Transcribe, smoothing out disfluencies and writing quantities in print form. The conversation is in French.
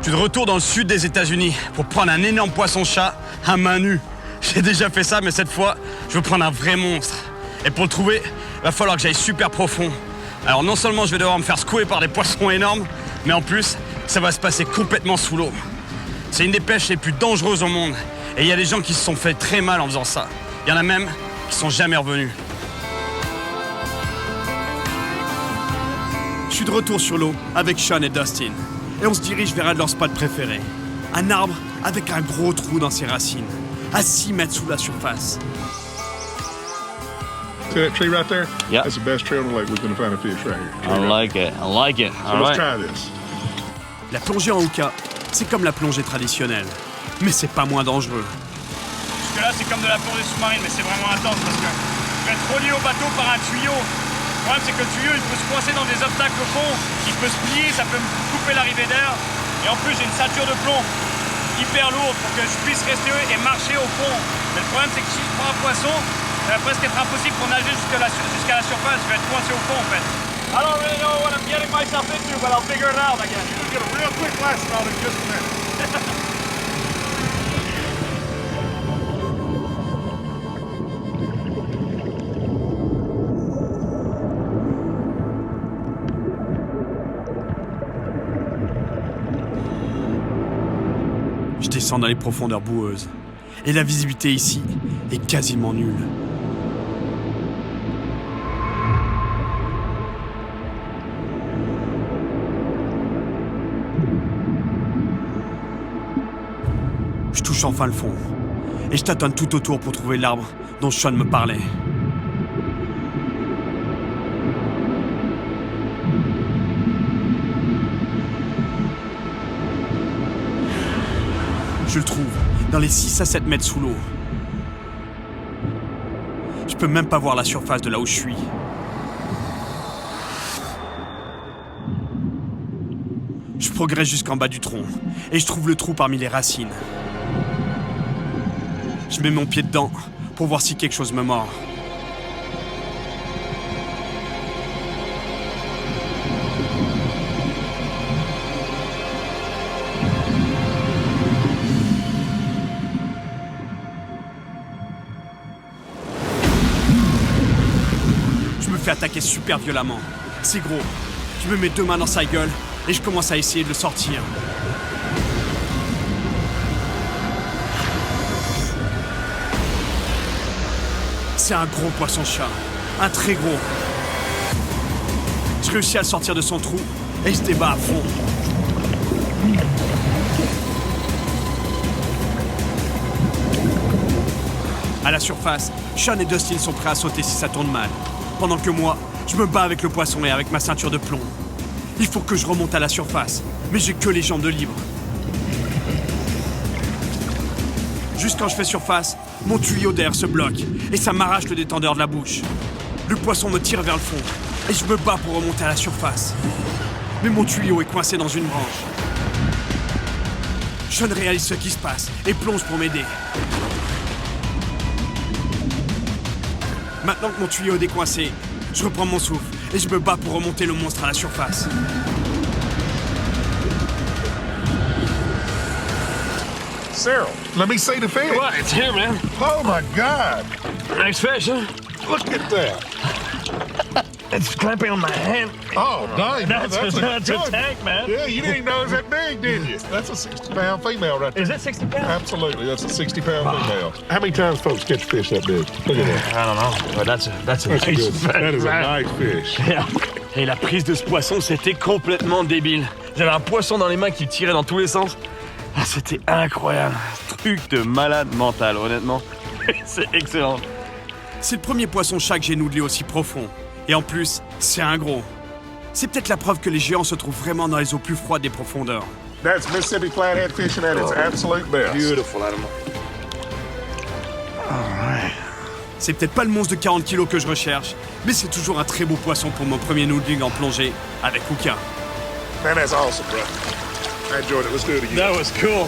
Je suis de retour dans le sud des États-Unis pour prendre un énorme poisson-chat à main nue. J'ai déjà fait ça, mais cette fois, je veux prendre un vrai monstre. Et pour le trouver, il va falloir que j'aille super profond. Alors non seulement je vais devoir me faire secouer par des poissons énormes, mais en plus, ça va se passer complètement sous l'eau. C'est une des pêches les plus dangereuses au monde. Et il y a des gens qui se sont fait très mal en faisant ça. Il y en a même qui sont jamais revenus. Je suis de retour sur l'eau avec Sean et Dustin. Et on se dirige vers un de leurs spots préférés. Un arbre avec un gros trou dans ses racines, à 6 mètres sous la surface. See that tree right there? Yeah. That's the best tree on the lake. We're going to find a fish right here. I like it. I like it. So All let's right. try this. La plongée en hookah, c'est comme la plongée traditionnelle. Mais c'est pas moins dangereux. Parce que là, c'est comme de la plongée sous-marine, mais c'est vraiment intense parce que tu es relié au bateau par un tuyau. Le problème, c'est que le tuyau, il peut se coincer dans des obstacles au fond, il peut se plier, ça peut me couper l'arrivée d'air. Et en plus, j'ai une ceinture de plomb hyper lourde pour que je puisse rester et marcher au fond. Mais le problème, c'est que si je prends un poisson, ça va presque être impossible pour nager jusqu'à la surface. Je vais être coincé au fond, en fait. I don't really know what I'm getting myself into, but I'll figure it out, I guess. You'll get a real quick lesson on it in just a minute. Je descends dans les profondeurs boueuses. Et la visibilité ici est quasiment nulle. Je touche enfin le fond. Et je tâtonne tout autour pour trouver l'arbre dont Sean me parlait. Je le trouve, dans les 6 à 7 mètres sous l'eau. Je peux même pas voir la surface de là où je suis. Je progresse jusqu'en bas du tronc, et je trouve le trou parmi les racines. Je mets mon pied dedans, pour voir si quelque chose me mord. Je me fais attaquer super violemment. C'est gros. Je me mets 2 mains dans sa gueule et je commence à essayer de le sortir. C'est un gros poisson-chat. Un très gros. Je réussis à le sortir de son trou et il se débat à fond. À la surface, Sean et Dustin sont prêts à sauter si ça tourne mal. Pendant que moi, je me bats avec le poisson et avec ma ceinture de plomb. Il faut que je remonte à la surface, mais j'ai que les jambes de libre. Juste quand je fais surface, mon tuyau d'air se bloque et ça m'arrache le détendeur de la bouche. Le poisson me tire vers le fond et je me bats pour remonter à la surface. Mais mon tuyau est coincé dans une branche. Sean réalise ce qui se passe et plonge pour m'aider. Maintenant que mon tuyau est décoincé, je reprends mon souffle et je me bats pour remonter le monstre à la surface. Cyril, let me see the fish. What? It's here, man. Oh my God! Nice fish, huh? Look at that. It's clamping on my hand. Oh, dang. That's a good- tank, man. Yeah, you didn't even know it was that big, did you? That's a 60-pound female right there. Is it 60 pounds? Absolutely, that's a 60-pound female. How many times folks catch a fish that big? Look at that. I don't know, but that's a That's a nice good. fish. That is a nice fish. Et la prise de ce poisson, c'était complètement débile. J'avais un poisson dans les mains qui tirait dans tous les sens. Ah, c'était incroyable. Truc de malade mental, honnêtement. C'est excellent. C'est le premier poisson-chat que j'ai noudelé aussi profond. Et en plus, c'est un gros. C'est peut-être la preuve que les géants se trouvent vraiment dans les eaux plus froides des profondeurs. That's Mississippi flathead fishing at its absolute best. Beautiful animal. C'est peut-être pas le monstre de 40 kilos que je recherche, mais c'est toujours un très beau poisson pour mon premier noodling en plongée avec hookah. Man, that's awesome, bro. I enjoyed it. Let's do it again. That was cool.